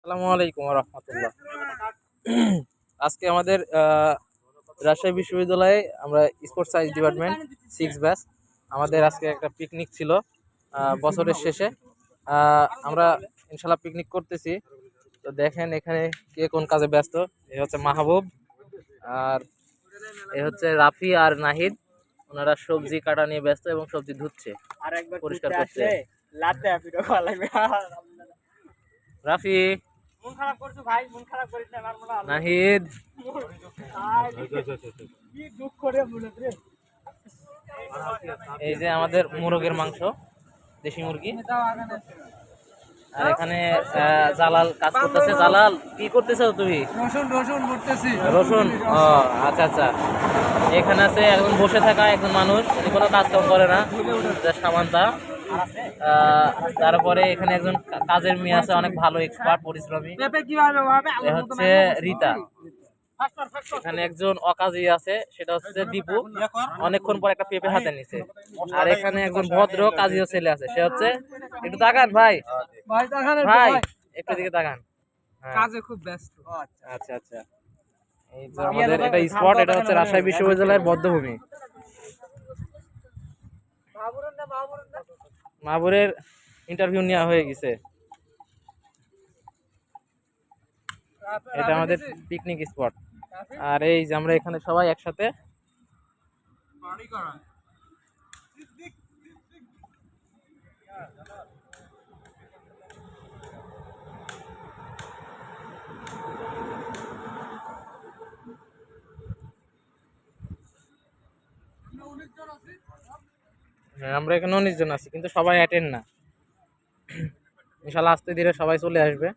আসসালামু আলাইকুম রহমতুল্লাহ। আজকে আমাদের রাজশাহী বিশ্ববিদ্যালয়ে আমরা স্পোর্টস সায়েন্স ডিপার্টমেন্ট 6 ব্যাচ আমাদের আজকে একটা পিকনিক ছিল বছরের শেষে। আমরা ইনশাল্লাহ পিকনিক করতেছি। তো দেখেন এখানে কে কোন কাজে ব্যস্ত। এ হচ্ছে মাহবুব, আর এ হচ্ছে রাফি আর নাহিদ। ওনারা সবজি কাটা নিয়ে ব্যস্ত এবং সবজি ধুচ্ছে, পরিষ্কার করছে। রাফি, নাহিদ, এই যে আমাদের মোরগের মাংস, দেশি মুরগি। আর এখানে জালাল কাজ করতেছে। জালাল, কি করতেছো তুমি? রসুন রসুন করতেছি। রসুন, ও আচ্ছা আচ্ছা। এখানে আছে একজন বসে থাকা একজন মানুষ, উনি কোনো কাজ কাম করে না, সামান্তা। তারপরে এখানে একজন কাজের মেয়ে আছে, অনেক ভালো এক্সপার্ট, পরিশ্রমী। এ হচ্ছে রিতা। এখানে একজন অকাজী আছে, সেটা হচ্ছে দীপু, অনেকক্ষণ পর একটা পেঁপে হাতে নিছে। আর এখানে একজন ভদ্র কাজীয় ছেলে আছে, সে হচ্ছে, একটু তাকান ভাই, ভাই একটু দিকে তাকান। কাজে খুব ব্যস্ত। আচ্ছা আচ্ছা। এই যে আমাদের এটা স্পট, এটা হচ্ছে রাজশাহী বিশ্ববিদ্যালয়ের বধ্যভূমি। মাহবুরের ইন্টারভিউ নেওয়া হয়ে গেছে। এটা আমাদের পিকনিক স্পট। আর এই যে আমরা এখানে সবাই একসাথে। হ্যাঁ, আমরা এখানে 19 জন আছি, কিন্তু সবাই অ্যাটেন্ড না। ইনশাল্লাহ আস্তে ধীরে সবাই চলে আসবে।